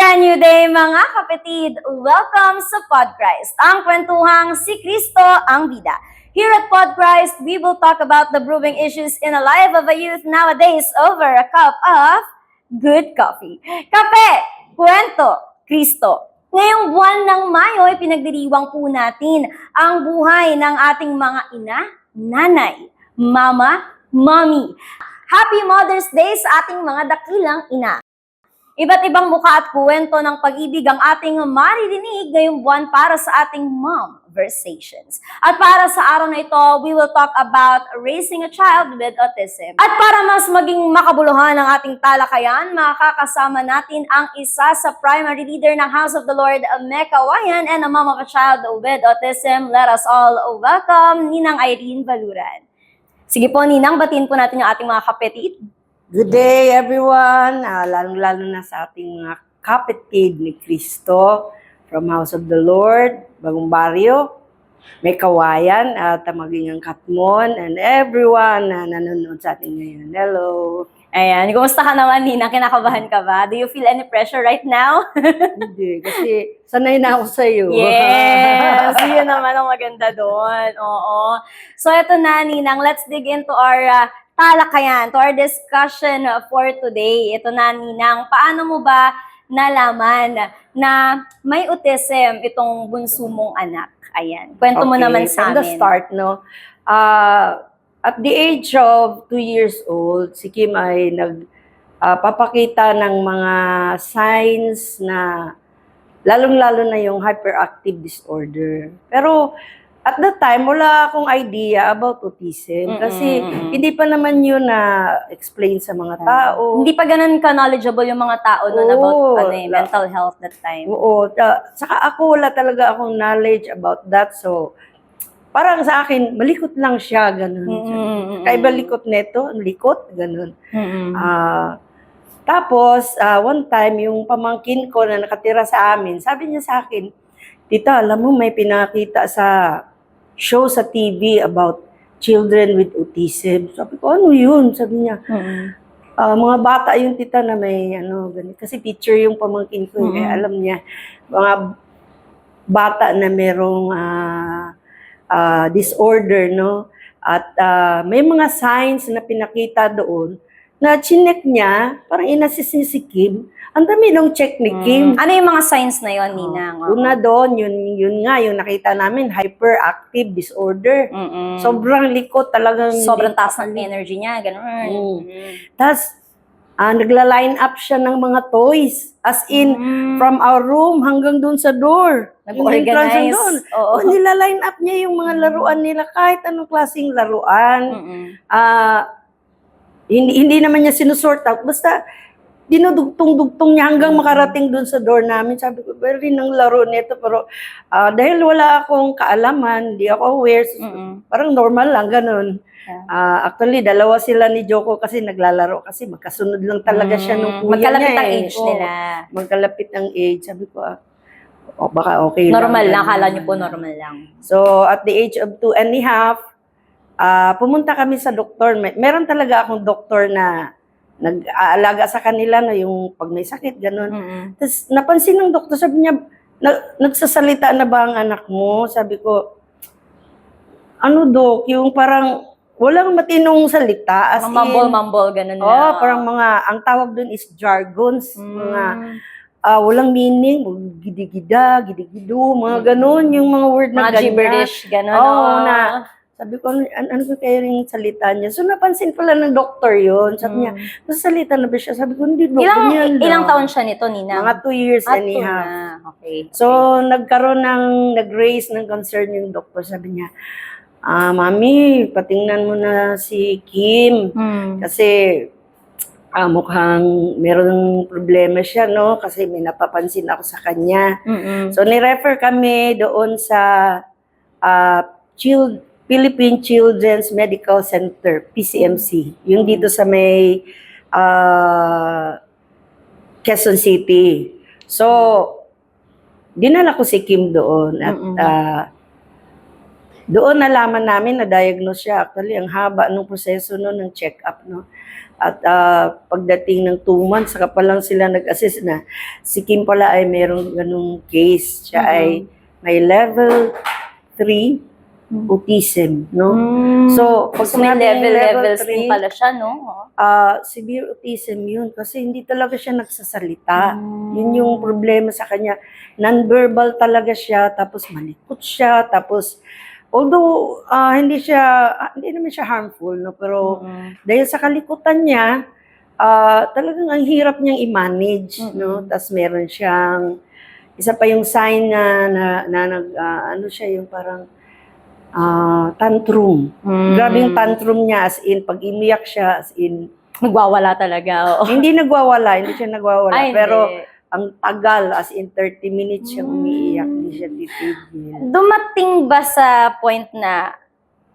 brand new day mga kapatid! Welcome sa Podchrist, ang kwentuhang si Kristo ang bida. Here at Podchrist, we will talk about the brewing issues in the life of a youth nowadays over a cup of good coffee. Kape, kwento, Kristo. Ngayong buwan ng Mayo ay pinagdiriwang po natin ang buhay ng ating mga ina, nanay, mama, mommy. Happy Mother's Day sa ating mga dakilang ina. Iba't ibang mukha at kwento ng pag-ibig ang ating maririnig ngayong buwan para sa ating Momversations. At para sa araw na ito, we will talk about raising a child with autism. At para mas maging makabuluhan ang ating talakayan, makakasama natin ang isa sa primary leader ng House of the Lord, Mecca Wayan, and a mom of a child with autism. Let us all welcome Ninang Irene Baluran. Sige po, Ninang, batiin po natin yung ating mga kapatid. Good day, everyone! Lalong-lalo na sa ating mga kapatid ni Kristo from House of the Lord, Bagong Baryo, may kawayan at maging ang Katmon and everyone na nanonood sa atin ngayon. Hello! Ayan, kumusta ka naman, Nina? Kinakabahan ka ba? Do you feel any pressure right now? Hindi, kasi sanay na ako sa iyo. Yes! Yun naman ang maganda doon. Oo. So, ito na, Ninang. Let's dig into our talakayan, to our discussion for today. Ito na, Ninang. Paano mo ba nalaman na may autism itong bunso mong anak? Ayan. Kwento mo naman sa amin. From the start, no? At the age of 2 years old, si Kim ay nagpapakita ng mga signs na lalong-lalo na yung hyperactive disorder. Pero at that time, wala akong idea about autism kasi hindi pa naman yun na-explain sa mga tao. Hindi pa ganun ka-knowledgeable yung mga tao doon about mental health that time. Oo. Saka ako, wala talaga akong knowledge about that. So, parang sa akin, malikot lang siya, ganun. Kaiba likot neto, likot, ganun. Tapos, one time, yung pamangkin ko na nakatira sa amin, sabi niya sa akin, Tita, alam mo, may pinakita sa show sa TV about children with autism. Sabi ko, ano yun? Sabi niya, mga bata yung tita na may, ganun. Kasi teacher yung pamangkin ko, kaya alam niya, mga bata na merong disorder, no? At may mga signs na pinakita doon na chinek niya, parang inassist niya si Kim. Ang dami nung check ni Kim. Ano yung mga signs na yon, Ninang? Una doon, yun nga, yung nakita namin, hyperactive disorder. Sobrang likot talagang. Sobrang taas ng energy niya, gano'n. Tapos, nagla-line up siya ng mga toys. As in, from our room hanggang doon sa door. Nag-organize. Oo. Nila-line up niya yung mga laruan nila, kahit anong klaseng laruan. Hindi naman niya sinusort out. Basta, dinudugtong-dugtong niya hanggang makarating doon sa door namin. Sabi ko, very ng laro nito. Pero dahil wala akong kaalaman, hindi ako aware, parang normal lang, ganun. Actually, dalawa sila ni Joko kasi naglalaro kasi magkasunod lang talaga siya nung kuya magkalapit niya. Ang age nila. Magkalapit ang age. Sabi ko, baka okay normal lang. Ganun. Akala niyo po normal lang. So, at the age of 2 and a half, pumunta kami sa doktor. Meron talaga akong doktor na nag-aalaga sa kanila na yung pag may sakit, gano'n. Tapos napansin ng doktor, sabi niya, nagsasalita na ba ang anak mo? Sabi ko, ano Dok, yung parang walang matinong salita. As mumble, gano'n na. Parang ang tawag dun is jargons. Mga walang meaning, gidi-gida, gidi-gido, mga gano'n, yung mga word na ganyan. Mga gibberish, gano'n. na sabi ko, ano ko kayo rin salita niya? So, napansin pala ng doktor yun. Sabi niya, nasalita na ba siya? Sabi ko, hindi, ilang taon siya nito, Nina? Mga 2 years and a half. Okay. So, nag-raise ng concern yung doktor. Sabi niya, Mami, patingnan mo na si Kim. Kasi, mukhang meron problema siya, no? Kasi may napapansin ako sa kanya. So, ni-refer kami doon sa Philippine Children's Medical Center, PCMC. Yung dito sa may Quezon City. So, dinala ko si Kim doon at Doon nalaman namin na diagnose siya. Actually, ang haba ng proseso no, ng check-up. No? At pagdating ng 2 months, saka pa lang sila nag-assess na si Kim pala ay merong ganung case. Siya ay may level 3 autism. No? So, pag So, may sinabing levels din 3, pala siya, no? severe autism yun kasi hindi talaga siya nagsasalita. Yun yung problema sa kanya. Non-verbal talaga siya, tapos malikot siya, tapos although hindi naman siya harmful, no, pero dahil sa kalikutan niya, talagang ang hirap niyang i-manage, no. Tas meron siyang isa pa yung sign na ano siya yung parang tantrum. Grabe yung tantrum niya, as in pag imiyak siya, as in Nagwawala talaga, oo. hindi siya nagwawala, Ay, pero hindi. ang tagal, as in 30 minutes siyang umiiyak, hindi siya titigil. Dumating ba sa point na,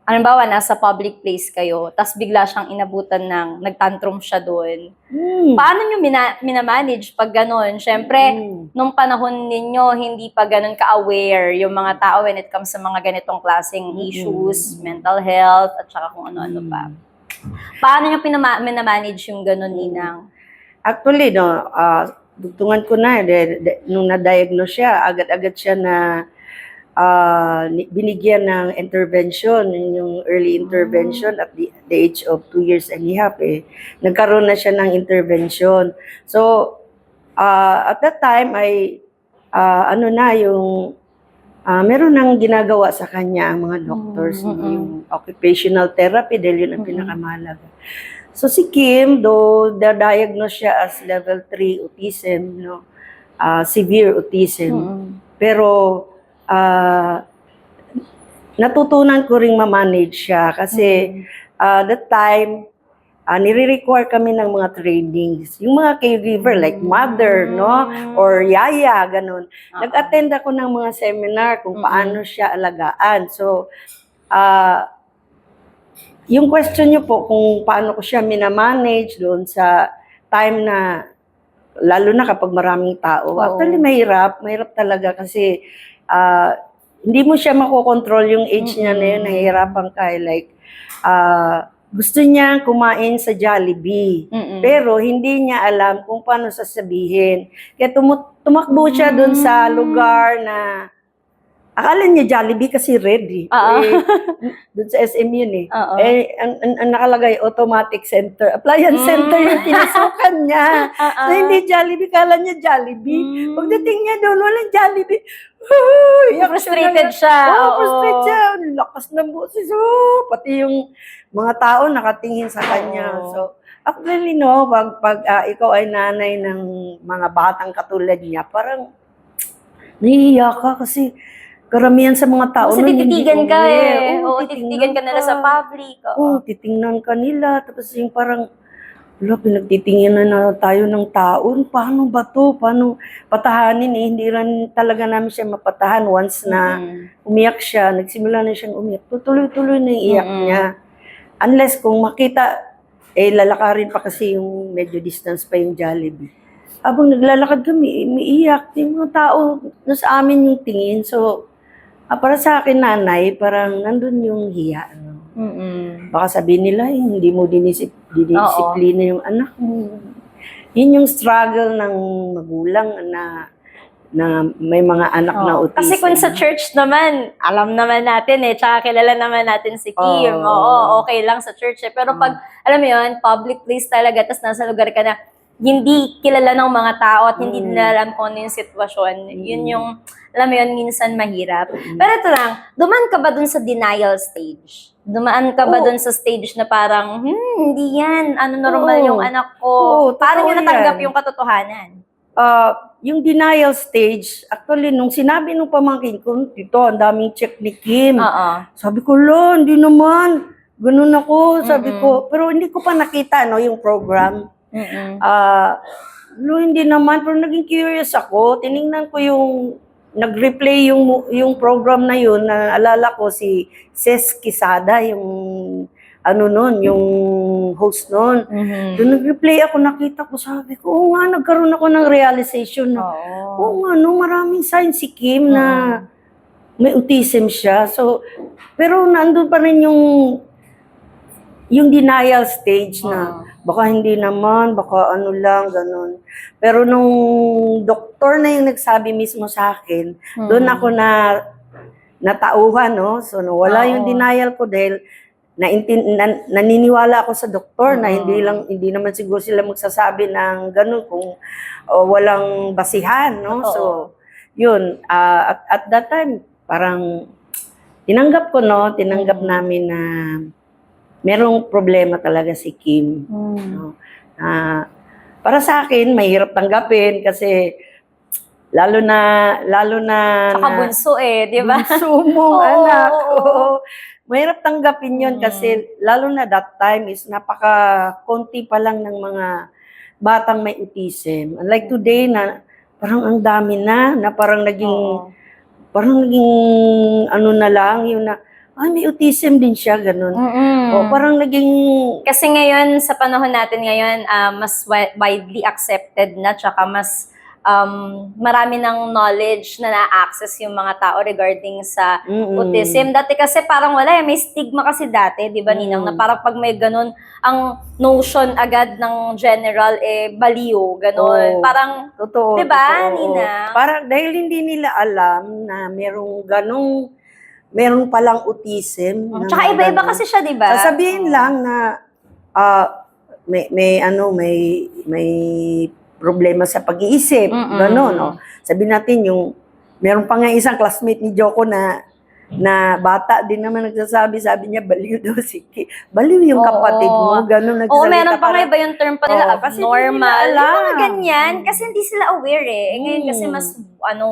halimbawa, nasa public place kayo, tas bigla siyang inabutan ng nagtantrum siya doon? Paano nyo minamanage pag gano'n? Siyempre, nung panahon ninyo, hindi pa gano'n ka-aware yung mga tao when it comes sa mga ganitong klaseng issues, mental health, at saka kung ano-ano pa. Paano nyo minamanage yung gano'n, Ninang? Actually, no, dugtungan ko na, nung na-diagnose siya, agad-agad siya na binigyan ng intervention, yung early intervention at the age of 2 years and a half. Nagkaroon na siya ng intervention. So, at that time, ay meron nang ginagawa sa kanya ang mga doctors, no, yung occupational therapy, dahil yun ang pinakamahalaga. So si Kim, though diagnose siya as level 3 autism, no, severe autism, pero natutunan ko ring ma-manage siya kasi that time, nire-require kami ng mga trainings. Yung mga caregiver like mother, no, or yaya, ganun. Nag-attend ako ng mga seminar kung paano siya alagaan. So, yung question niyo po kung paano ko siya minamanage doon sa time na, lalo na kapag maraming tao. Actually, mahirap talaga kasi hindi mo siya makokontrol yung age niya na yun, nahihirapan ka. Like, gusto niya kumain sa Jollibee, pero hindi niya alam kung paano sasabihin. Kaya tumakbo siya doon sa lugar na akala niya Jollibee kasi red doon sa SM yun ang nakalagay automatic center, appliance center yung pinasukan niya. So hindi Jollibee, kala niya Jollibee. Pagdating niya doon, walang Jollibee. Frustrated siya. Frustrated siya. Lakas ng boses. Pati yung mga tao nakatingin sa kanya. So, actually, no, pag ikaw ay nanay ng mga batang katulad niya, parang nahihiya ka kasi karamihan sa mga tao Kasi tititigan ka Oo, tititigan ka nila sa public. Oo, titingnan ka nila. Tapos yung parang, pinagtitinginan na tayo ng taon. Paano ba to? Paano patahanin Hindi rin talaga namin siya mapatahan once na umiyak siya. Nagsimula na siyang umiyak. Tuloy-tuloy na iyak niya. Unless kung makita, lalakarin pa kasi yung medyo distance pa yung Jollibee. Habang naglalakad kami, umiiyak. Yung mga tao, nasa amin yung tingin. So, para sa akin, nanay, parang nandun yung hiya. Baka sabihin nila, hindi mo dinisiplina yung anak mo. Yun yung struggle ng magulang na may mga anak na autism. Kasi kung sa church naman, alam naman natin tsaka kilala naman natin si Kim. Oo, okay lang sa church Pero pag, alam mo yun, public place talaga, tas nasa lugar ka na hindi kilala ng mga tao at hindi nila alam kung ano yung sitwasyon. Yun yung, alam mo yun, minsan mahirap. Pero ito lang, dumaan ka ba dun sa denial stage? Dumaan ka ba dun sa stage na parang, hindi yan, normal yung anak ko? Paano nyo natanggap yung katotohanan? Yung denial stage, actually, nung sinabi nung pamangkin ko, ito, ang daming check ni Kim. Sabi ko, hindi naman. Ganun ako, sabi ko. Pero hindi ko pa nakita, yung program. Hindi naman, pero naging curious ako. Tiningnan ko nag-replay yung program na yun, na alala ko si Ces Quezada, yung yung host nun. Doon nag-replay ako, nakita ko, sabi ko, nagkaroon ako ng realization na, maraming signs si Kim na may autism siya. So, pero nandun pa rin yung denial stage na baka hindi naman, baka ano lang, ganun. Pero nung doktor na yung nagsabi mismo sa akin, doon ako natauhan, no? So, nawala yung denial ko dahil naniniwala ako sa doktor na hindi naman siguro sila magsasabi ng ganun kung walang basihan, no? So, yun, at that time, parang tinanggap namin na merong problema talaga si Kim. No? Para sa akin, mahirap tanggapin kasi lalo na Saka bunso di ba? bunso mong anak. Oo. Mahirap tanggapin yun kasi lalo na that time is napaka-konti pa lang ng mga batang may autism. Unlike today na parang ang dami na parang naging ano na lang, yung na, ay, may autism din siya, ganun. O, parang naging... Kasi ngayon, sa panahon natin ngayon, mas widely accepted na, tsaka mas marami ng knowledge na na-access yung mga tao regarding sa autism. Dati kasi parang wala may stigma kasi dati, di ba, Ninang, na parang pag may ganun, ang notion agad ng general, baliw, ganun. Parang, totoo, di ba, totoo. Ninang? Parang dahil hindi nila alam na meron palang autism. Tsaka iba-iba kasi siya, di ba? Sasabihin lang na may problema sa pag-iisip, gano'n. No? Sabihin natin meron pa nga isang classmate ni Joko na bata din naman nagsasabi, sabi niya, baliw daw si Kim. Baliw yung kapatid mo, gano'n nagsasalita. Oo, meron pa nga iba yung term pa nila, kasi abnormal. Yung mga ganyan, kasi hindi sila aware ngayon kasi mas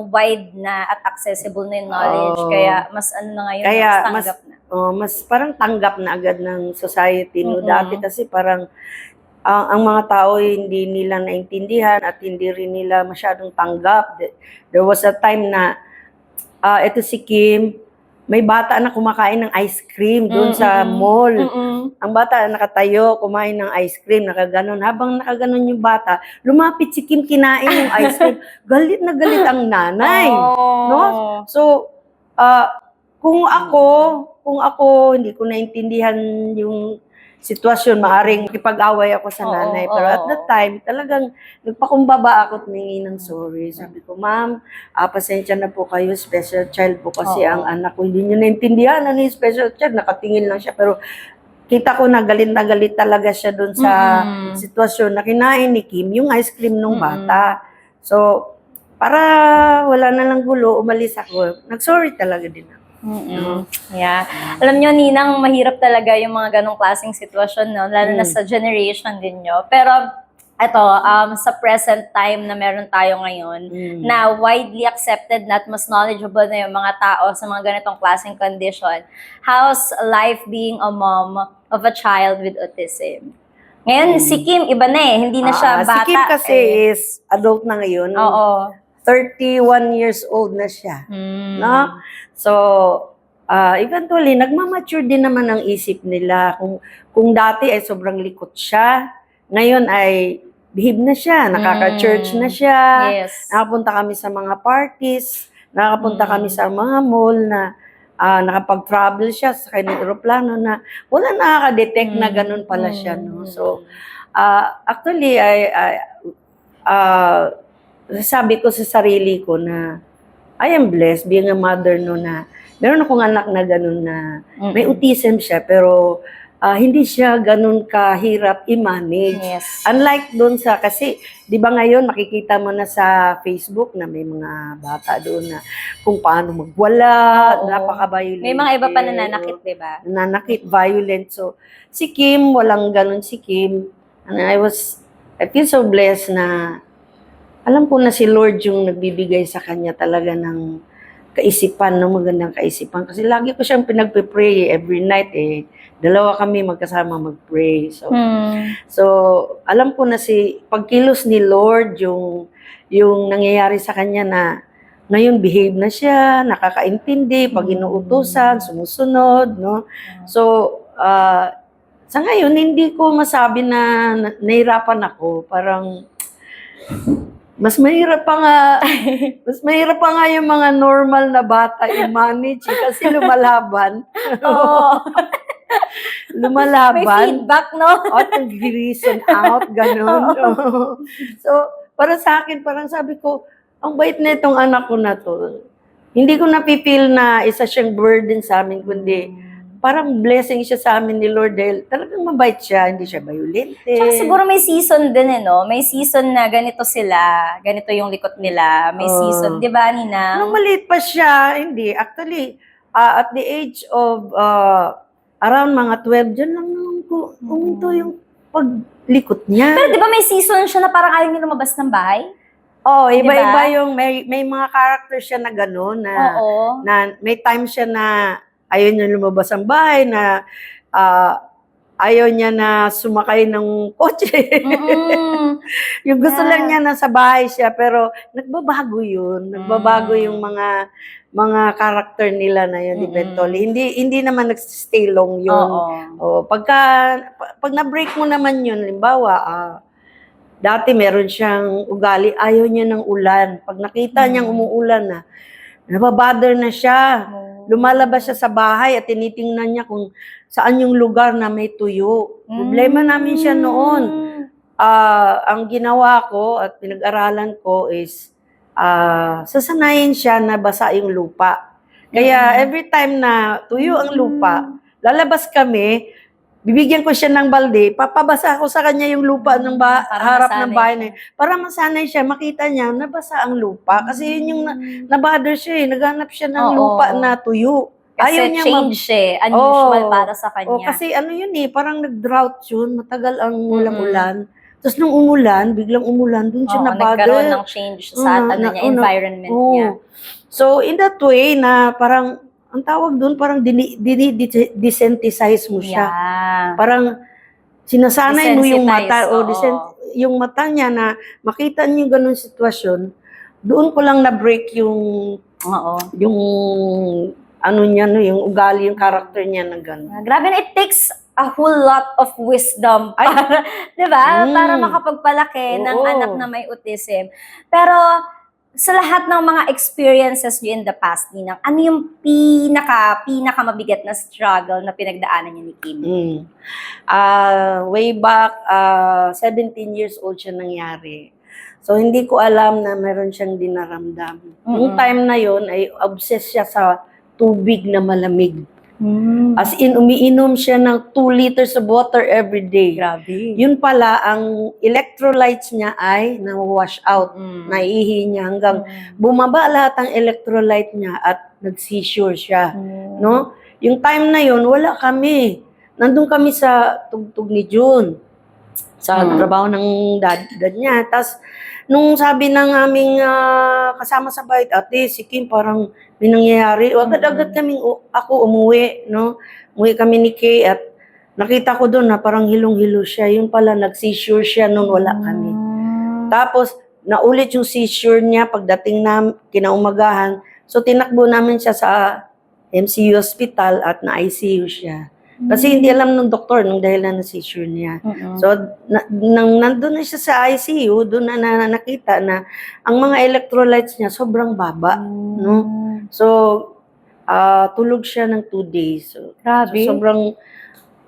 wide na at accessible na yung knowledge, kaya mas na ngayon, mas tanggap na. Mas parang tanggap na agad ng society. No? Dati kasi parang ang mga tao hindi nila naintindihan at hindi rin nila masyadong tanggap. There was a time na ito si Kim, may bata na kumakain ng ice cream doon sa mall. Ang bata nakatayo, kumain ng ice cream, nakaganon. Habang nakaganon yung bata, lumapit si Kim, kinain yung ice cream. Galit na galit ang nanay. No? So, kung ako, hindi ko naintindihan yung sitwasyon, maaring kipag-away ako sa nanay. Pero at that time, talagang nagpakumbaba ako at humingi ng sorry. Sabi ko, ma'am, pasensya na po kayo, special child po kasi ang anak ko. Hindi nyo naintindihan ano yung special child, nakatingin lang siya. Pero kita ko na galit talaga siya doon sa sitwasyon na kinain ni Kim, yung ice cream ng bata. So, para wala na lang gulo, umalis ako. Nag-sorry talaga din ako. Yeah. Alam nyo, Ninang, mahirap talaga yung mga ganong klaseng sitwasyon, no? Lalo na sa generation din nyo. Pero, ito, sa present time na meron tayo ngayon, na widely accepted na at mas knowledgeable na yung mga tao sa mga ganitong klaseng condition, how's life being a mom of a child with autism? Ngayon, si Kim, iba na hindi na siya bata. Si Kim kasi is adult na ngayon. 31 years old na siya. No? So, eventually, nagmamature din naman ang isip nila. Kung dati ay sobrang likot siya, ngayon ay behave na siya, nakaka-church na siya, nakapunta kami sa mga parties, nakapunta kami sa mga mall na nakapag-travel siya sa kanyang aeroplano na wala nakaka-detect na ganun pala siya. No? So, actually, sabi ko sa sarili ko na I am blessed being a mother no na meron akong anak na ganun na may autism siya pero hindi siya ganun kahirap i-manage. Unlike doon kasi di ba ngayon makikita mo na sa Facebook na may mga bata doon na kung paano magwala, napaka-violent. May mga iba pa nananakit, di ba? Nananakit, violent. So, si Kim, walang ganun si Kim. And I feel so blessed na alam ko na si Lord yung nagbibigay sa kanya talaga ng kaisipan, ng magandang kaisipan. Kasi lagi ko siyang pinagpe-pray every night dalawa kami magkasama mag-pray. So alam ko na pagkilos ni Lord yung nangyayari sa kanya na ngayon behave na siya, nakakaintindi, pag inuutusan, sumusunod, no? So sa ngayon hindi ko masabi na nahirapan ako, parang Mas mahirap pa nga, mas mahirap pa nga yung mga normal na bata i-manage kasi lumalaban. Oo. May Lumalaban. feedback, no? At nag-reason out, ganun. So, para sa akin, parang sabi ko, ang bait na itong anak ko na to. Hindi ko napipil na isa siyang burden sa amin, kundi parang blessing siya sa amin ni Lord dahil talagang mabait siya, hindi siya violente. Tsaka siguro may season din no? May season na ganito sila, ganito yung likot nila. May season, di ba, Ninang? Nung maliit pa siya, hindi. Actually, at the age of around mga 12, dyan lang naman ko uminto yung paglikot niya. Pero di ba may season siya na parang ayaw niya lumabas ng bahay? Oh, iba-iba Diba? yung may mga character siya na gano'n Oo. na may time siya na ayaw niya lumabas ang bahay, na ayaw niya na sumakay ng kotse. Mm-mm. Yung gusto Yeah. lang niya nasa bahay siya, pero nagbabago yun. Nagbabago yung mga character nila na yun eventually. Hindi naman nag-stay long yun. Oo. Pag na-break mo naman yun, limbawa, dati meron siyang ugali, ayaw niya ng ulan. Pag nakita niyang umuulan na, nababother na siya. Lumalabas siya sa bahay at tinitingnan niya kung saan yung lugar na may tuyo. Problema namin siya noon. Ang ginawa ko at pinag-aralan ko is sasanayin siya na basa yung lupa. Kaya every time na tuyo ang lupa, lalabas kami, bibigyan ko siya ng balde, papabasa ko sa kanya yung lupa ng harap ng bahay na yun. Para masanay siya, makita niya, nabasa ang lupa. Kasi yun yung nabother siya naghanap siya ng lupa na tuyo. Kasi change unusual para sa kanya. Kasi ano yun parang nag-drought yun, matagal ang ulang-ulan. Tapos nung umulan, biglang umulan, dun siya nabother. Nagkaroon ng change sa environment niya. So in that way na parang, ang tawag doon, parang desensitize mo siya. Yeah. Parang sinasanay mo yung mata, yung mata niya na makita niyo yung ganun sitwasyon, doon ko lang na-break yung ano niya, yung ugali, yung character niya na ganun. Grabe na, it takes a whole lot of wisdom para, di ba? Para makapagpalaki ng anak na may autism. Pero, sa lahat ng mga experiences niyo in the past, Ninang, ano yung pinaka mabigat na struggle na pinagdaanan niyo ni Kim? Way back, 17 years old siya nangyari. So, hindi ko alam na meron siyang dinaramdam. Yung time na yon ay obsessed siya sa tubig na malamig. As in, umiinom siya ng 2 liters of water every day. Grabe. Yun pala, ang electrolytes niya ay na-wash out. Naiihi niya hanggang bumaba lahat ang electrolyte niya at nag-seizure siya. No? Yung time na yun, wala kami. Nandun kami sa tugtog ni June. Sa trabaho ng dad niya. Tapos, nung sabi ng aming kasama sa bahay, ate, si Kim parang may nangyayari. Agad-agad ako umuwi, no? Umuwi kami ni Kay at nakita ko doon na parang hilong-hilo siya. Yun pala, nag-seizure siya nung wala kami. Tapos, naulit yung seizure niya pagdating na kinaumagahan. So, tinakbo namin siya sa MCU Hospital at na-ICU siya. Kasi hindi alam ng doktor nung dahilan na seizure niya. So, nang nandun na siya sa ICU, doon na nakita na ang mga electrolytes niya sobrang baba. No? So, tulog siya ng 2 days. So, Grabe. So, sobrang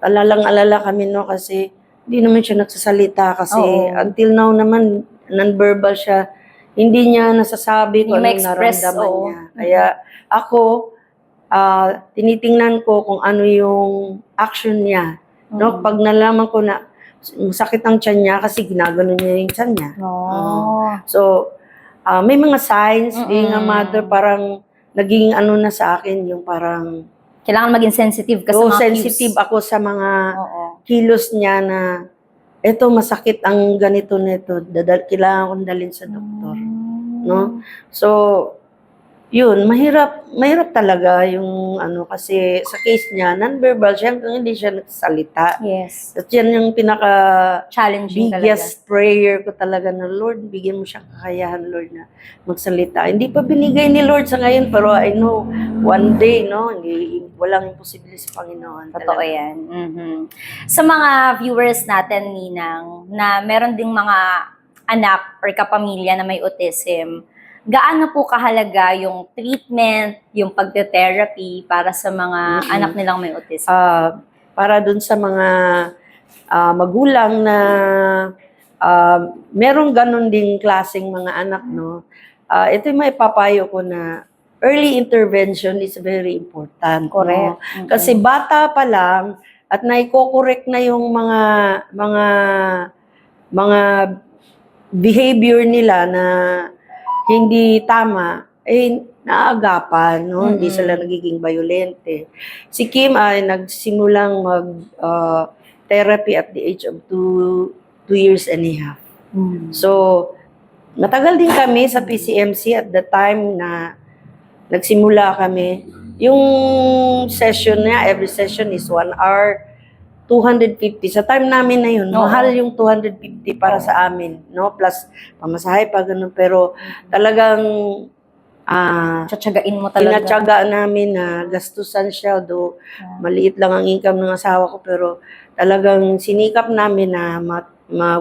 alalang-alala kami, no? Kasi hindi naman siya nagsasalita. Kasi until now naman, non-verbal siya. Hindi niya nasasabi kung anong naramdaman niya. Kaya ako, tinitingnan ko kung ano yung action niya. No? Pag nalaman ko na masakit ang tiyan niya kasi ginagano niya yung tiyan niya. So, may mga signs, being a mother, parang naging ano na sa akin, yung parang kailangan maging sensitive kasi mga sensitive ako sa mga kilos niya na eto masakit ang ganito nito, kailangan kong dalhin sa doktor. No? So, yun, mahirap talaga yung ano, kasi sa case niya, non-verbal siya hanggang hindi siya nagsasalita. Yes. At yan yung Challenging biggest prayer ko talaga na, Lord, bigyan mo siyang kakayahan, Lord, na magsalita. Hindi pa binigay ni Lord sa ngayon, pero I know, one day, no, walang imposible sa Panginoon. Totoo yan. Sa mga viewers natin, Ninang, na meron ding mga anak or kapamilya na may autism, gaano po kahalaga yung treatment, yung pagte-therapy para sa mga anak nilang may autism? Para dun sa mga magulang na merong ganun din klaseng mga anak, no? Ito yung maipapayo ko na early intervention is very important. Correct. No? Kasi bata pa lang at naiko-correct na yung mga behavior nila na hindi tama, naaagapan, no? Hindi sila nagiging violente. Si Kim ay nagsimulang therapy at the age of 2 years and a half. So, matagal din kami sa PCMC at the time na nagsimula kami. Yung session niya, every session is 1 hour, 250. Sa time namin na yun, mahal yung 250 para sa amin, no? Plus, pamasahe pa, ganun. Pero talagang Tsatsagain mo talaga. tinatsaga namin na gastusan siya, do maliit lang ang income ng asawa ko, pero talagang sinikap namin na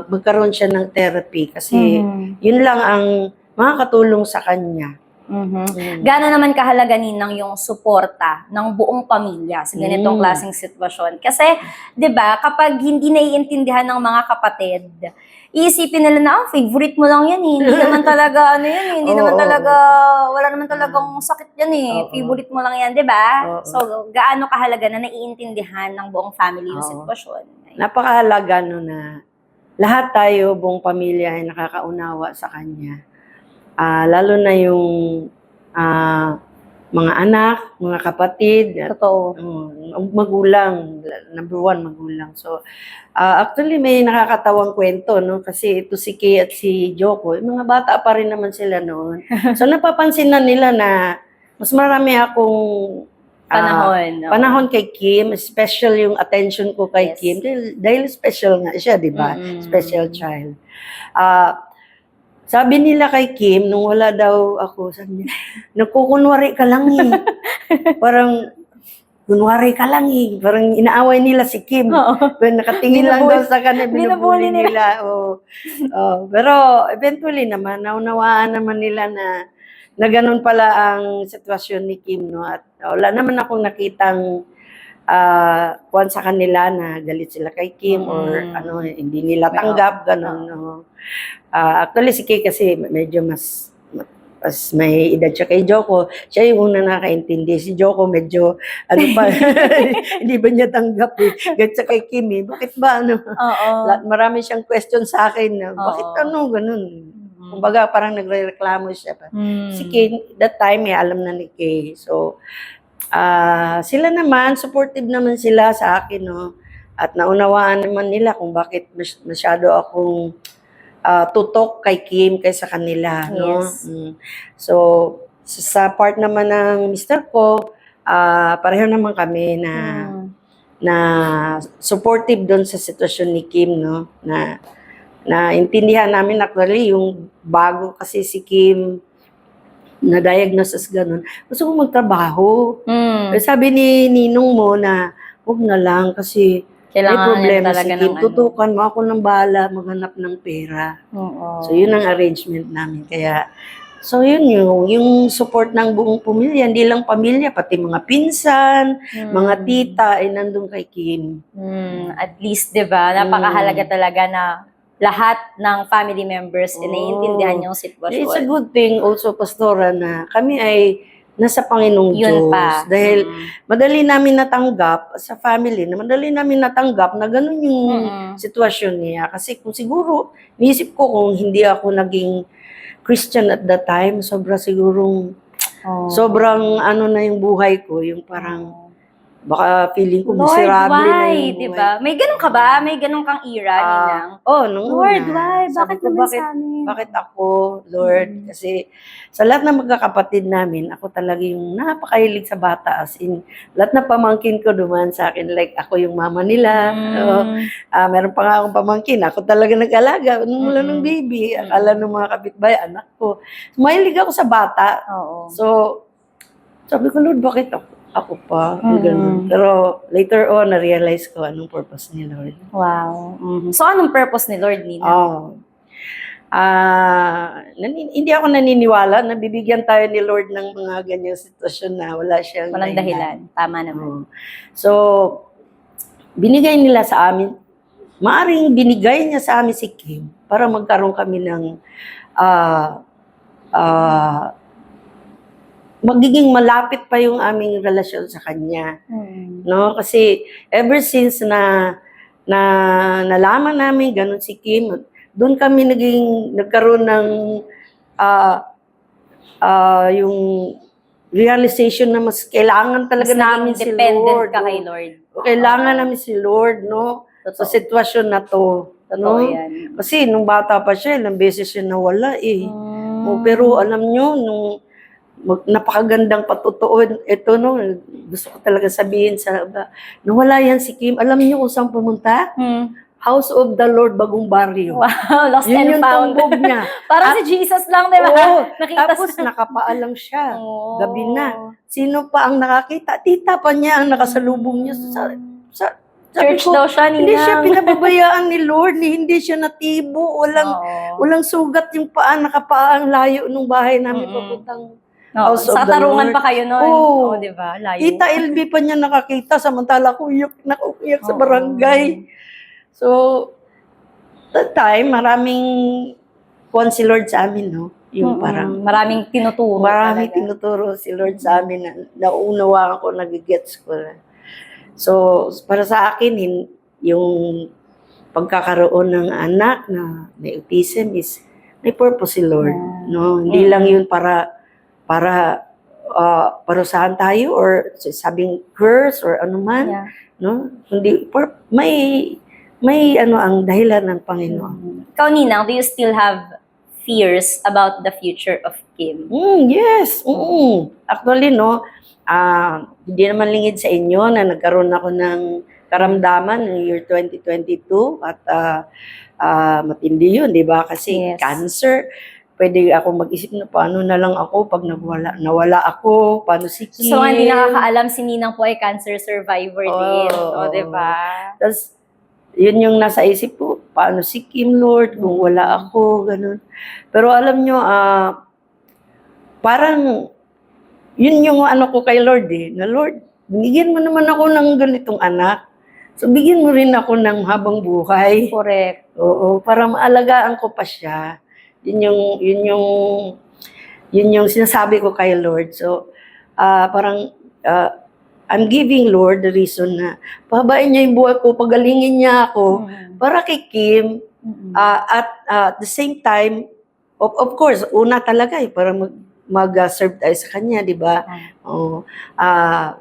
magkaroon siya ng therapy kasi yun lang ang makakatulong sa kanya. Gaano naman kahalaga ninang yung suporta ng buong pamilya sa ganitong klaseng sitwasyon? Kasi, 'di ba, kapag hindi naiintindihan ng mga kapatid, iisipin nila na, favorite mo lang yan eh. Hindi naman talaga, ano yan eh. Hindi naman talaga, wala naman talagang sakit yan eh. Favorite mo lang yan, 'di ba? So, gaano kahalaga na naiintindihan ng buong family yung sitwasyon? Napakahalaga no na lahat tayo, buong pamilya ay nakakaunawa sa kanya. Lalo na yung mga anak, mga kapatid, at Totoo. magulang, number one, magulang. So, actually may nakakatawang kwento, no? Kasi ito si Kay at si Joko, mga bata pa rin naman sila noon. So, napapansin na nila na mas marami akong panahon kay Kim, special yung attention ko kay Kim, dahil special nga siya, di ba? Special child. Sabi nila kay Kim, nung wala daw ako, sabi niya, nagkukunwari ka lang eh. Parang, kunwari ka lang eh. Parang inaaway nila si Kim. Nakatingin lang daw sa kanya, binubuli nila. Pero eventually naman, naunawaan naman nila na ganun pala ang sitwasyon ni Kim. No? At wala naman akong nakitang kuwan sa kanila na galit sila kay Kim or hindi nila tanggap, ganun. No? Actually, si Kay kasi medyo mas may edad siya kay Joko. Siya yung una nakaintindi. Si Joko medyo, hindi ba niya tanggap eh. Galit siya kay Kim eh. Bakit ba marami siyang question sa akin. Bakit ganun? Kumbaga, parang nagre-reklamo siya. Si Kay, that time, alam na ni Kay. So, sila naman, supportive naman sila sa akin, no? At naunawaan naman nila kung bakit masyado akong tutok kay Kim kaysa kanila, no? So, sa part naman ng mister ko, pareho naman kami na supportive doon sa sitwasyon ni Kim, no? Na intindihan namin actually yung bago kasi si Kim na-diagnosis ganun, gusto ko magtrabaho. Sabi ni Ninong mo na, huwag na lang kasi may problema si Kim. Tutukan mo, ako ng bahala maghanap ng pera. So, yun ang arrangement namin. Kaya, so yun yung support ng buong pamilya, hindi lang pamilya, pati mga pinsan, mga tita, ay nandun kay Kim. At least, di ba, napakahalaga talaga na lahat ng family members naiintindihan yung sitwasyon. It's a good thing also, Pastora, na kami ay nasa Panginoong Yun Diyos. pa. Dahil madali namin natanggap sa family, na madali namin natanggap na ganun yung sitwasyon niya. Kasi kung siguro, niisip ko kung hindi ako naging Christian at that time, sobrang na yung buhay ko, yung parang baka feeling ko miserable na yung di ba? May ganun ka ba? May ganun kang era, Ninang? Nung Lord, una. why? Bakit naman sa amin? Bakit ako, Lord? Kasi sa lahat ng magkakapatid namin, ako talaga yung napakahilig sa bata. As in, lahat na pamangkin ko duman sa akin. Like, ako yung mama nila. Meron pa nga akong pamangkin. Ako talaga nag-alaga. Mula nung baby. Akala ng mga kapitbahay, anak ko. Mahilig ako sa bata. So, sabi ko, Lord, bakit ako pa? Ganun. Pero later on, na-realize ko anong purpose ni Lord. Wow. So, anong purpose ni Lord, Nina? Hindi ako naniniwala na bibigyan tayo ni Lord ng mga ganyang sitwasyon na wala siyang Walang dahilan. Tama naman. Oo. So, binigay nila sa amin, maaring binigay niya sa amin si Kim para magkaroon kami ng ah, ah, magiging malapit pa yung aming relasyon sa kanya. No? Kasi ever since na nalaman namin ganun si Kim, doon kami nagkaroon ng yung realization na mas kailangan talaga Mas namin naging si dependent Lord. ka kay Lord. Kailangan namin si Lord, no? Sa Totoo. sitwasyon na to. Totoo no? yan. Kasi nung bata pa siya, ilang beses siya nawala eh. Pero alam nyo, nung napakagandang patutuon, ito no, gusto ko talaga sabihin sa nawala yan si Kim. Alam niyo kung saan pumunta? House of the Lord, Bagong Barrio. Wow, lost Yun and yung found. tumbog niya. Parang si Jesus lang, di ba? Oo, Nakita tapos nakapaalang siya. Oo. Gabi na. Sino pa ang nakakita? Tita pa niya ang nakasalubong niya sa sabi Church ko, daw siya, hindi siya Ninang. pinababayaan ni Lord, hindi siya natibo, walang sugat yung paa, nakapaa ang layo nung bahay namin papuntang House of Sa the tarungan Lord. pa kayo nun. Oo. Di ba? Layo. Tita LB pa niya nakakita, samantala ko uyak sa barangay. So, that time, maraming kuwan si Lord sa amin, no? Yung parang, Maraming tinuturo. maraming talaga. tinuturo si Lord sa amin na nauunawaan ko, nagigets ko na. So, para sa akin, yung pagkakaroon ng anak na may autism is may purpose si Lord. No? Hindi lang yun para parusahan tayo or sabing curse or ano man. Yeah. No? Hindi, may ano ang dahilan ng Panginoon. Ikaw, Ninang, do you still have fears about the future of Kim? Yes. Actually, no, hindi naman lingid sa inyo na nagkaroon ako ng karamdaman ng year 2022 at matindi yun, di ba? Kasi Yes. cancer, pwede ako mag-isip na paano na lang ako pag nawala ako, paano si Kim. So, hindi nakakaalam, si Ninang po ay cancer survivor din. O, di ba? Tapos, yun yung nasa isip ko, paano si Kim, Lord, kung wala ako, ganun. Pero alam nyo, parang, yun yung ano ko kay Lord eh, na Lord, binigyan mo naman ako ng ganitong anak. So, bigyan mo rin ako ng habang buhay. Correct. Oo, para maalagaan ko pa siya. Yun yung sinasabi ko kay Lord. So, parang, I'm giving Lord the reason na pahabain niya yung buhay ko, pagalingin niya ako para kay Kim. At the same time, of course, una talaga para mag-serve tayo sa kanya, di ba?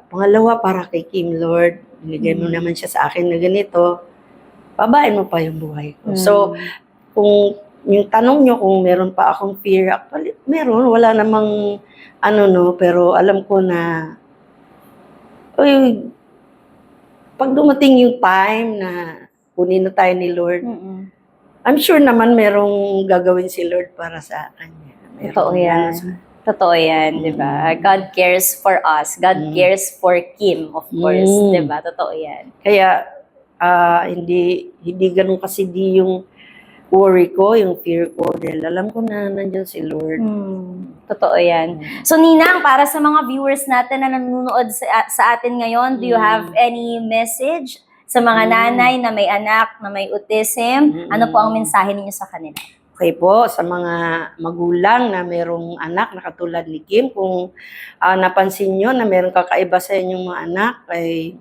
Pangalawa, para kay Kim, Lord, binigay mo naman siya sa akin na ganito, pabain mo pa yung buhay ko. So, kung yung tanong nyo kung meron pa akong fear, actually, meron, wala namang pero alam ko na pag dumating yung time na kunin na tayo ni Lord, I'm sure naman merong gagawin si Lord para sa kanya. Totoo yan. Totoo yan, di ba? God cares for us. God cares for Kim, of course. Di ba? Totoo yan. Kaya, hindi ganun kasi di yung worry ko, yung fear ko, dahil alam ko na nandiyan si Lord. Totoo yan. So, Ninang, para sa mga viewers natin na nanonood sa atin ngayon, do you have any message sa mga nanay na may anak, na may autism? Ano po ang mensahe ninyo sa kanila? Okay po, sa mga magulang na merong anak na katulad ni Kim, kung napansin nyo na merong kakaiba sa inyong mga anak, ay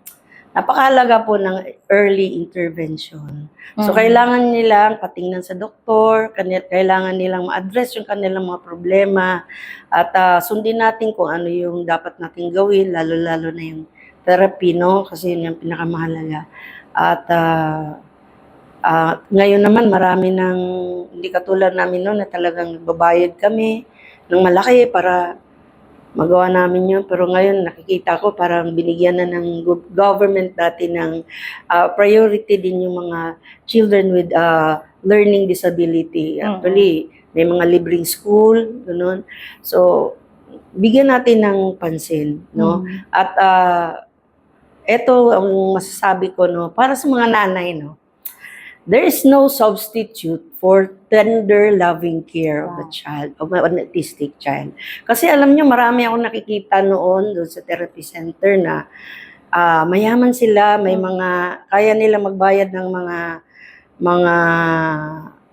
napakahalaga po ng early intervention. So, kailangan nilang patingnan sa doktor, kailangan nilang ma-address yung kanilang mga problema, at sundin natin kung ano yung dapat nating gawin, lalo-lalo na yung therapy, no? Kasi yun yung pinakamahalaga. At ngayon naman, marami ng, hindi katulad namin noon na talagang nagbabayad kami ng malaki para magawa namin yun. Pero ngayon, nakikita ko parang binigyan na ng government dati ng priority din yung mga children with learning disability. Actually, may mga libreng school, gano'n. So, bigyan natin ng pansin, no? At eto ang masasabi ko, no, para sa mga nanay, no, there is no substitute for tender, loving care of a Wow. child, of an autistic child. Kasi alam nyo, marami akong nakikita noon doon sa therapy center na mayaman sila, may mga, kaya nila magbayad ng mga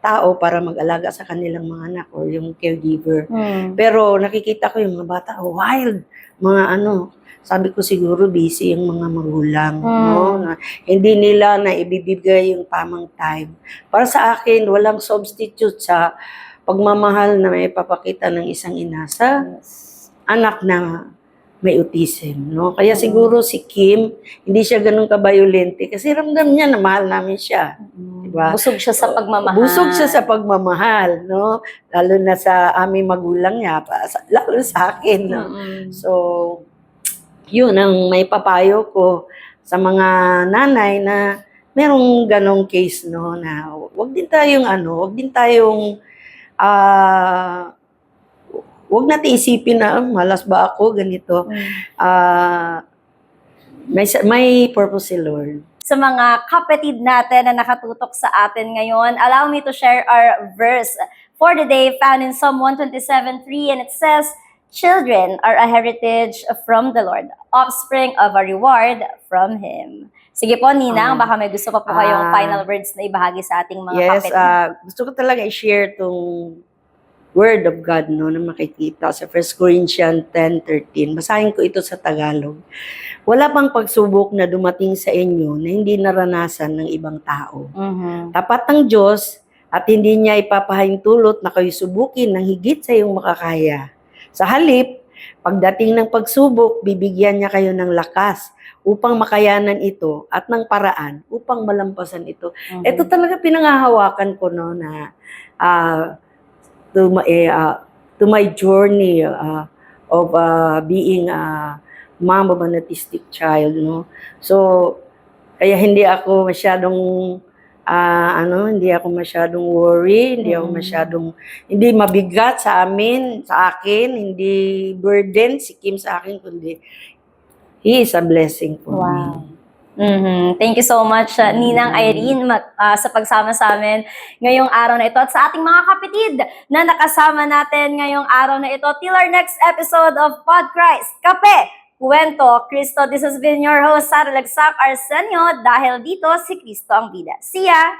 tao para mag-alaga sa kanilang mga anak or yung caregiver. Pero nakikita ko yung mga bata, wild, mga sabi ko siguro busy yung mga magulang, no? Na hindi nila na ibibigay yung tamang time. Para sa akin, walang substitute sa pagmamahal na may papakita ng isang ina sa anak na may autism, no? Kaya siguro si Kim, hindi siya ganun ka-violente kasi ramdam niya na mahal namin siya. Diba? Busog siya sa pagmamahal. Busog siya sa pagmamahal, no? Lalo na sa aming magulang niya, lalo sa akin, no? So, yun ang may papayo ko sa mga nanay na merong ganong case, no? Na wag din tayong wag natin isipin na malas ba ako ganito. May purpose si Lord. Sa mga kapatid natin na nakatutok sa atin ngayon, allow me to share our verse for the day found in Psalm 127:3, and it says, "Children are a heritage from the Lord, offspring of a reward from Him." Sige po, Ninang, baka may gusto pa po kayong final words na ibahagi sa ating mga kapatid. Gusto ko talaga i-share tong Word of God, no, na makikita sa 1 Corinthians 10:13. Basahin ko ito sa Tagalog. Wala pang pagsubok na dumating sa inyo na hindi naranasan ng ibang tao. Tapat ng Diyos at hindi niya ipapahintulot na kayo subukin ng higit sa iyong makakaya. Sa halip, pagdating ng pagsubok, bibigyan niya kayo ng lakas upang makayanan ito at ng paraan upang malampasan ito. Ito talaga pinangahawakan ko, no, na to my journey of being a mom of an autistic child, no. So kaya hindi ako masyadong worry, hindi mabigat sa akin, hindi burden si Kim sa akin, kundi he is a blessing for me. Thank you so much, Ninang Irene, sa pagsama sa amin ngayong araw na ito. At sa ating mga kapatid na nakasama natin ngayong araw na ito. Till our next episode of Pod Christ, Kape, Kwento, Kristo. This has been your host, Sara Lagsak Arsenio, dahil dito si Kristo ang bida. See ya!